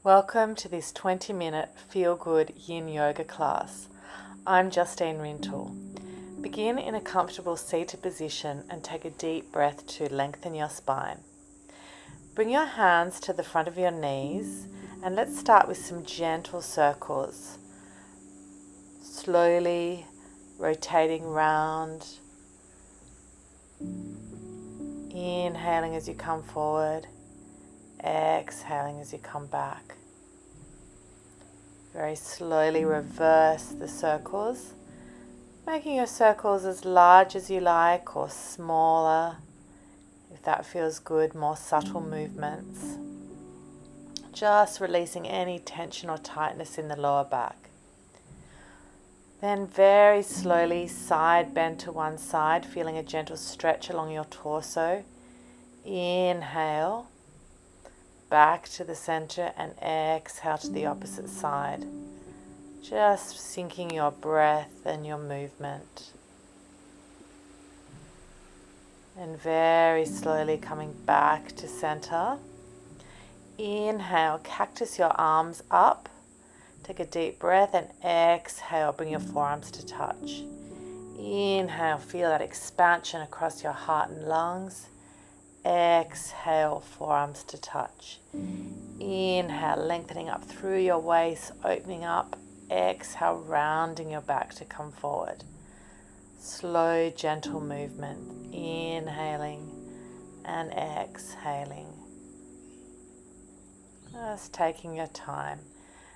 Welcome to this 20-minute Feel-Good Yin Yoga class. I'm Justine Rintoul. Begin in a comfortable seated position and take a deep breath to lengthen your spine. Bring your hands to the front of your knees and let's start with some gentle circles. Slowly rotating round. Inhaling as you come forward. Exhaling as you come back. Very slowly reverse the circles, making your circles as large as you like or smaller. If that feels good, more subtle movements. Just releasing any tension or tightness in the lower back. Then very slowly side bend to one side, feeling a gentle stretch along your torso. Inhale. Back to the center and exhale to the opposite side. Just syncing your breath and your movement. And very slowly coming back to center. Inhale, cactus your arms up. Take a deep breath and exhale, bring your forearms to touch. Inhale, feel that expansion across your heart and lungs. Exhale, forearms to touch. Inhale, lengthening up through your waist, opening up. Exhale, rounding your back to come forward. Slow, gentle movement. Inhaling and exhaling. Just taking your time.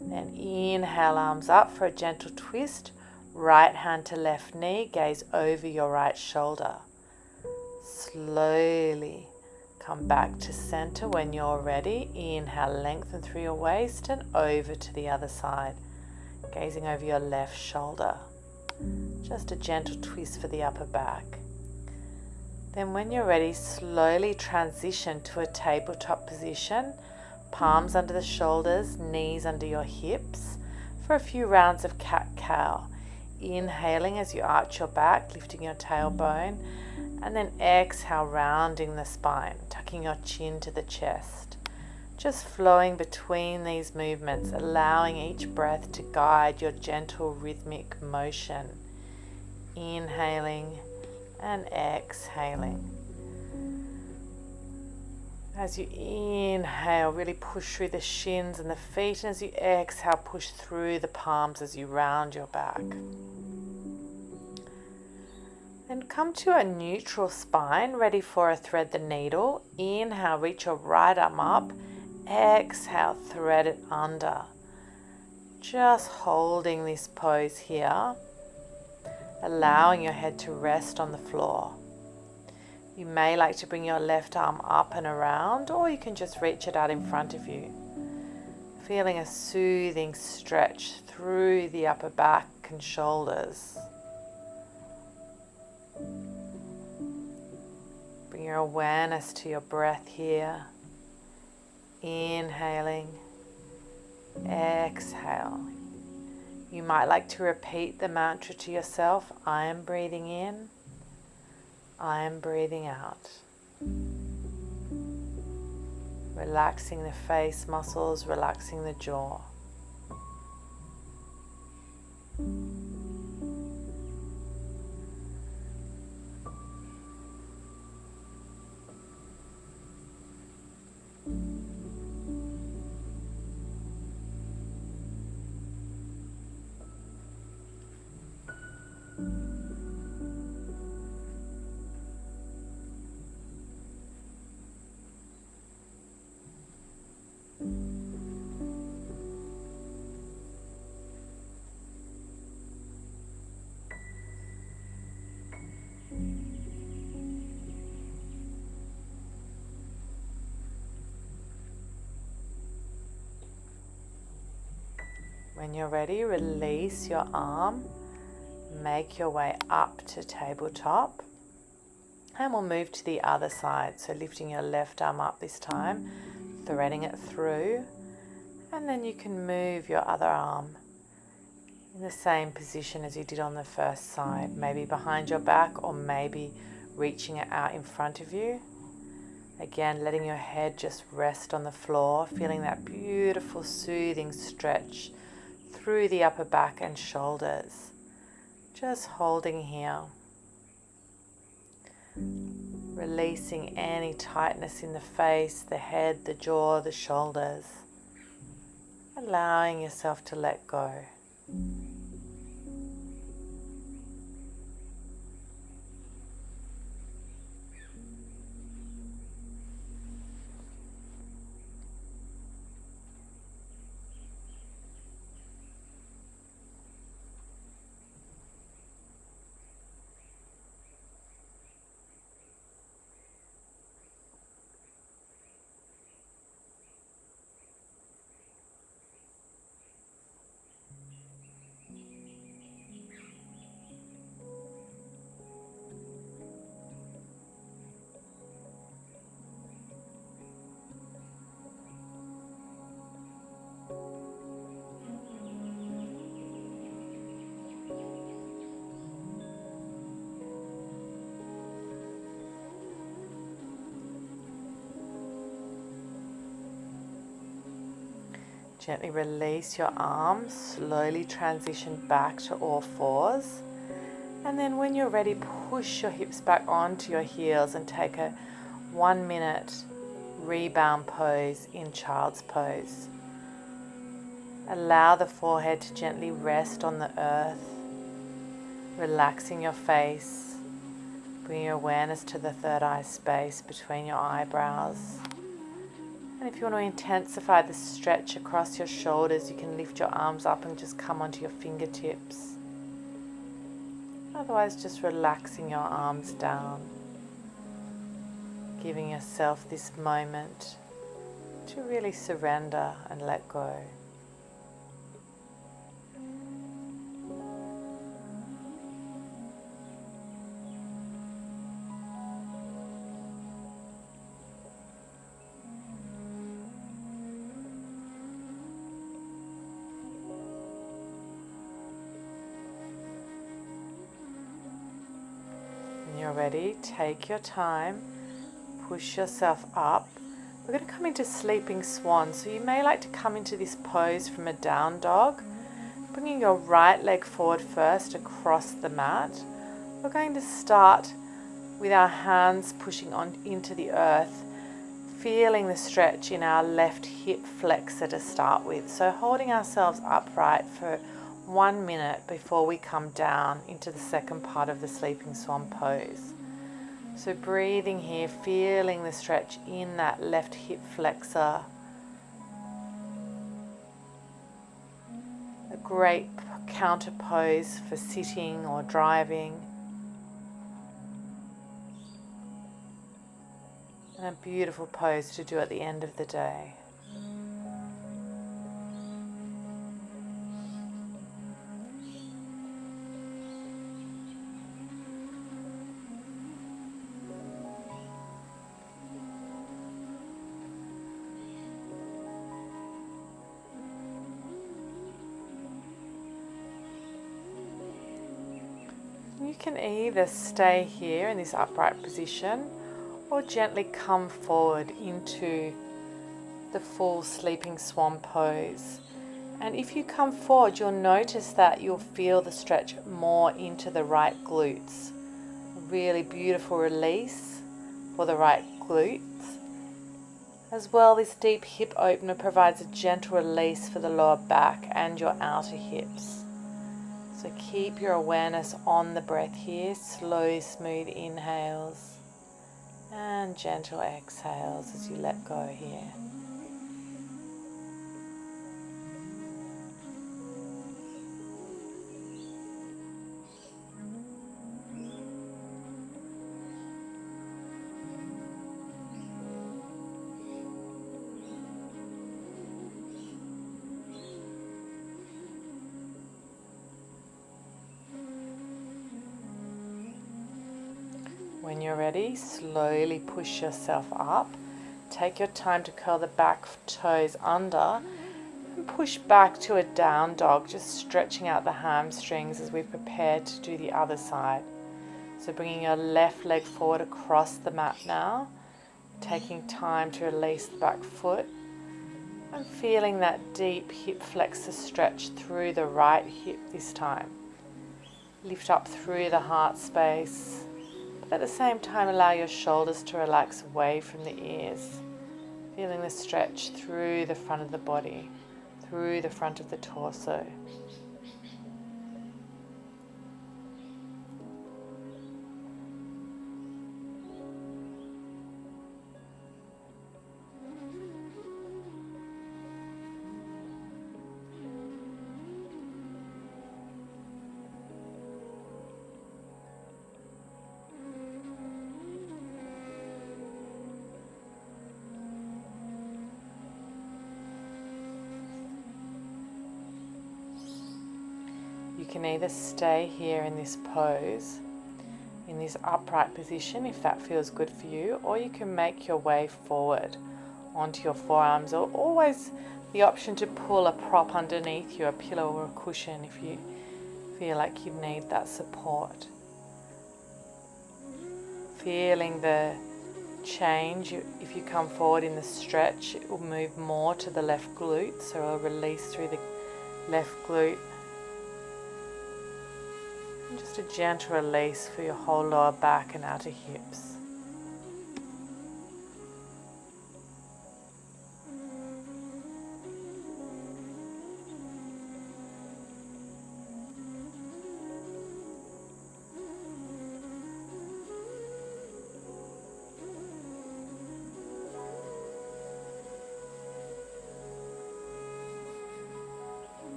Then inhale, arms up for a gentle twist. Right hand to left knee, gaze over your right shoulder. Slowly come back to center when you're ready. Inhale, lengthen through your waist and over to the other side. Gazing over your left shoulder. Just a gentle twist for the upper back. Then when you're ready, slowly transition to a tabletop position. Palms under the shoulders, knees under your hips for a few rounds of cat-cow. Inhaling as you arch your back, lifting your tailbone. And then exhale, rounding the spine, tucking your chin to the chest. Just flowing between these movements, allowing each breath to guide your gentle rhythmic motion. Inhaling and exhaling. As you inhale, really push through the shins and the feet. And as you exhale, push through the palms as you round your back. And come to a neutral spine, ready for a thread the needle. Inhale, reach your right arm up. Exhale, thread it under. Just holding this pose here, allowing your head to rest on the floor. You may like to bring your left arm up and around, or you can just reach it out in front of you. Feeling a soothing stretch through the upper back and shoulders. Bring your awareness to your breath here. Inhaling, exhale. You might like to repeat the mantra to yourself. I am breathing in. I am breathing out. Relaxing the face muscles, relaxing the jaw. When you're ready, release your arm, make your way up to tabletop, and we'll move to the other side. So lifting your left arm up this time, threading it through, and then you can move your other arm in the same position as you did on the first side, maybe behind your back or maybe reaching it out in front of you. Again, letting your head just rest on the floor, feeling that beautiful soothing stretch through the upper back and shoulders. Just holding here. Releasing any tightness in the face, the head, the jaw, the shoulders. Allowing yourself to let go. Gently release your arms, slowly transition back to all fours. And then when you're ready, push your hips back onto your heels and take a 1 minute rebound pose in child's pose. Allow the forehead to gently rest on the earth, relaxing your face, bring your awareness to the third eye space between your eyebrows. And if you want to intensify the stretch across your shoulders, you can lift your arms up and just come onto your fingertips. Otherwise, just relaxing your arms down, giving yourself this moment to really surrender and let go. When you're ready, take your time, push yourself up. We're going to come into sleeping swan, so you may like to come into this pose from a down dog, bringing your right leg forward first across the mat. We're going to start with our hands pushing on into the earth, feeling the stretch in our left hip flexor to start with. So holding ourselves upright for 1 minute before we come down into the second part of the sleeping swan pose. So breathing here, feeling the stretch in that left hip flexor. A great counter pose for sitting or driving. And a beautiful pose to do at the end of the day. You can either stay here in this upright position or gently come forward into the full sleeping swan pose. And if you come forward, you'll notice that you'll feel the stretch more into the right glutes. A really beautiful release for the right glutes. As well, this deep hip opener provides a gentle release for the lower back and your outer hips. So keep your awareness on the breath here, slow, smooth inhales and gentle exhales as you let go here. When you're ready, slowly push yourself up. Take your time to curl the back toes under and push back to a down dog, just stretching out the hamstrings as we prepare to do the other side. So bringing your left leg forward across the mat now, Taking time to release the back foot and feeling that deep hip flexor stretch through the right hip this time. Lift up through the heart space, but at the same time allow your shoulders to relax away from the ears. Feeling the stretch through the front of the body, through the front of the torso. You can either stay here in this pose, in this upright position if that feels good for you, or you can make your way forward onto your forearms, or always the option to pull a prop underneath you, a pillow or a cushion if you feel like you need that support. Feeling the change, if you come forward in the stretch, it will move more to the left glute, so it'll release through the left glute. And just a gentle release for your whole lower back and outer hips.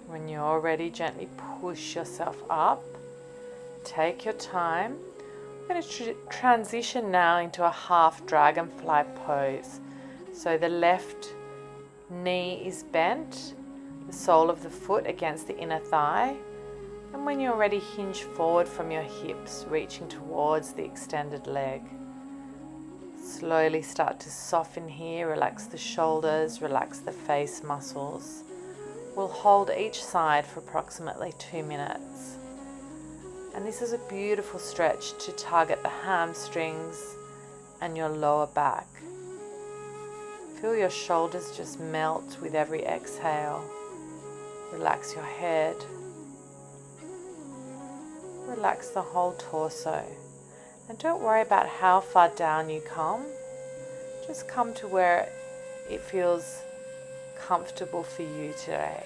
When you're ready, gently push yourself up. Take your time. We're going to transition now into a half dragonfly pose. So the left knee is bent, the sole of the foot against the inner thigh. And when you're ready, hinge forward from your hips, reaching towards the extended leg. Slowly start to soften here. Relax the shoulders, relax the face muscles. We'll hold each side for approximately 2 minutes. And this is a beautiful stretch to target the hamstrings and your lower back. Feel your shoulders just melt with every exhale. Relax your head. Relax the whole torso. And don't worry about how far down you come. Just come to where it feels comfortable for you today.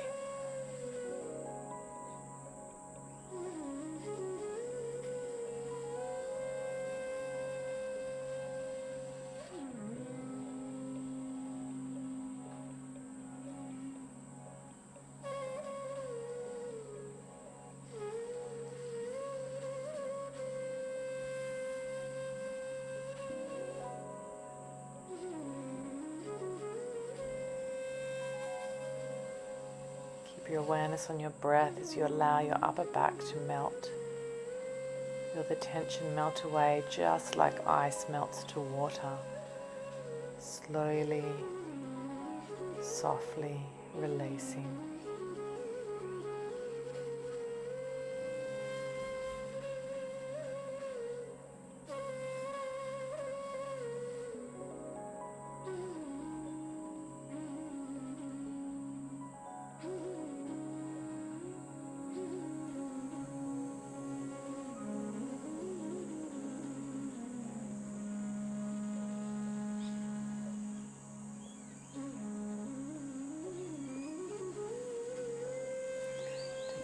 Your awareness on your breath as you allow your upper back to melt. Feel the tension melt away just like ice melts to water. Slowly, softly releasing.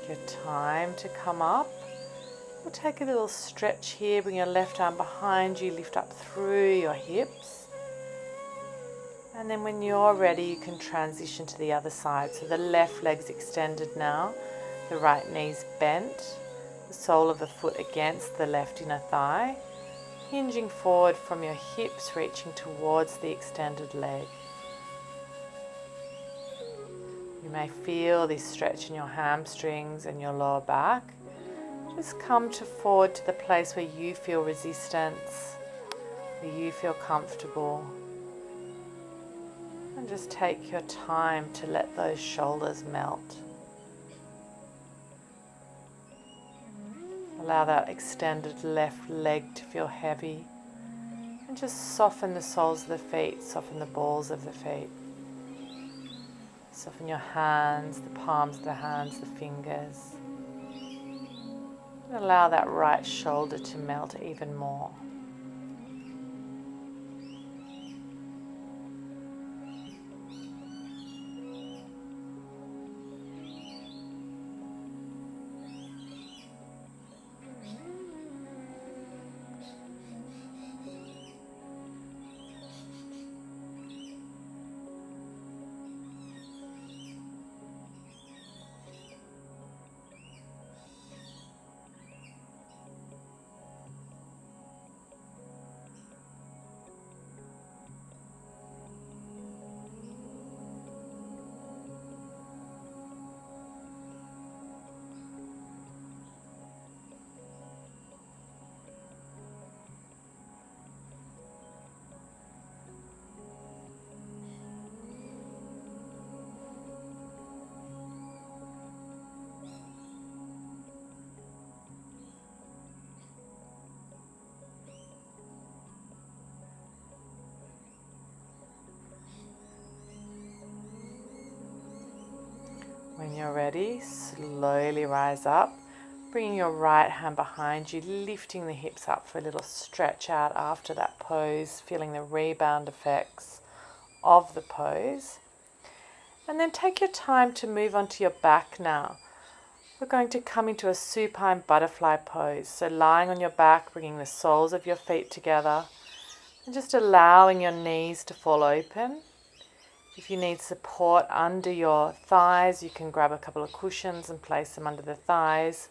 Your time to come up. We'll take a little stretch here. Bring your left arm behind you, lift up through your hips. And then when you're ready, you can transition to the other side. So the left leg's extended now, the right knee's bent, the sole of the foot against the left inner thigh, hinging forward from your hips, reaching towards the extended leg. You may feel this stretch in your hamstrings and your lower back. Just come forward to the place where you feel resistance, where you feel comfortable. And just take your time to let those shoulders melt. Allow that extended left leg to feel heavy. And just soften the soles of the feet, soften the balls of the feet. Soften your hands, the palms of the hands, the fingers. And allow that right shoulder to melt even more. When you're ready, slowly rise up, bringing your right hand behind you, lifting the hips up for a little stretch out after that pose, feeling the rebound effects of the pose. And then take your time to move onto your back now. We're going to come into a supine butterfly pose. So lying on your back, bringing the soles of your feet together, and just allowing your knees to fall open. If you need support under your thighs, you can grab a couple of cushions and place them under the thighs.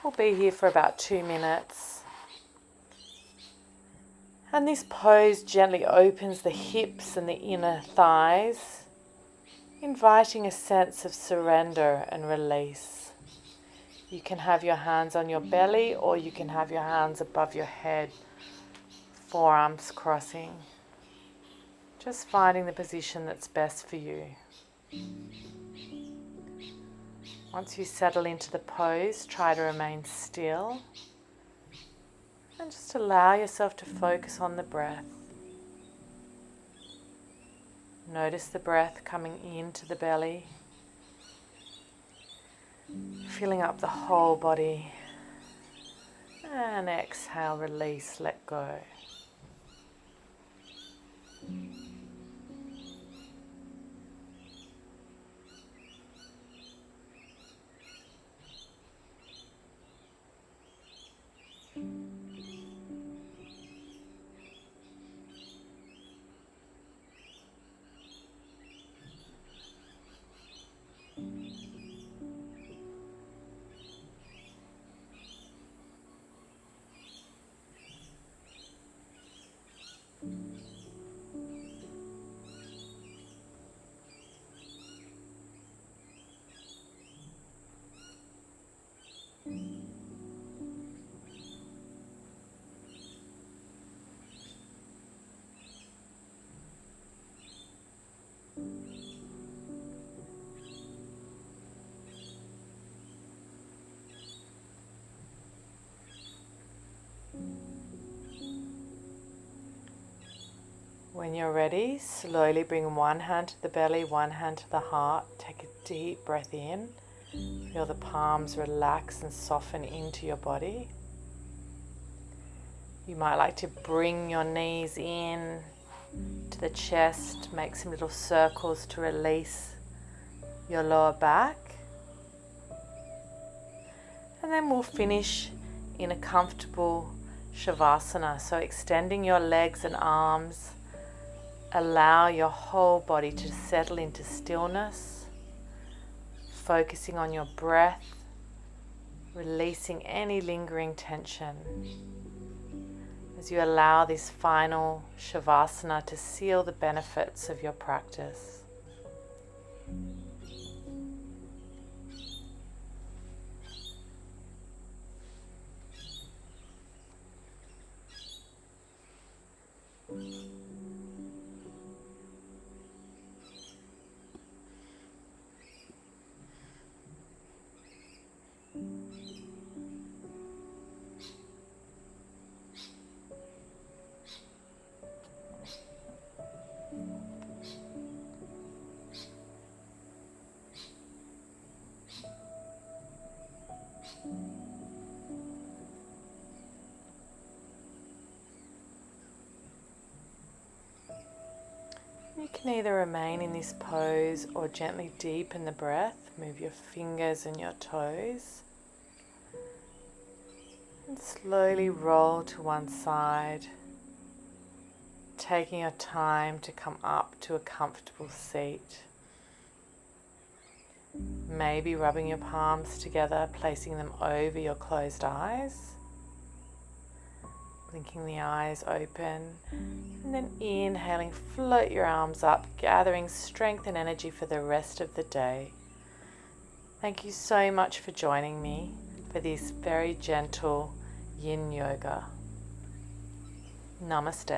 We'll be here for about 2 minutes. And this pose gently opens the hips and the inner thighs, inviting a sense of surrender and release. You can have your hands on your belly or you can have your hands above your head, forearms crossing. Just finding the position that's best for you. Once you settle into the pose, try to remain still and just allow yourself to focus on the breath. Notice the breath coming into the belly, filling up the whole body, and exhale, release, let go. When you're ready, slowly bring one hand to the belly, one hand to the heart. Take a deep breath in. Feel the palms relax and soften into your body. You might like to bring your knees in to the chest, make some little circles to release your lower back. And then we'll finish in a comfortable Shavasana. So extending your legs and arms. Allow your whole body to settle into stillness, focusing on your breath, releasing any lingering tension. As you allow this final Shavasana to seal the benefits of your practice. You can either remain in this pose or gently deepen the breath. Move your fingers and your toes. And slowly roll to one side, taking your time to come up to a comfortable seat. Maybe rubbing your palms together, placing them over your closed eyes. Blinking the eyes open, and then inhaling, float your arms up, gathering strength and energy for the rest of the day. Thank you so much for joining me for this very gentle yin yoga. Namaste.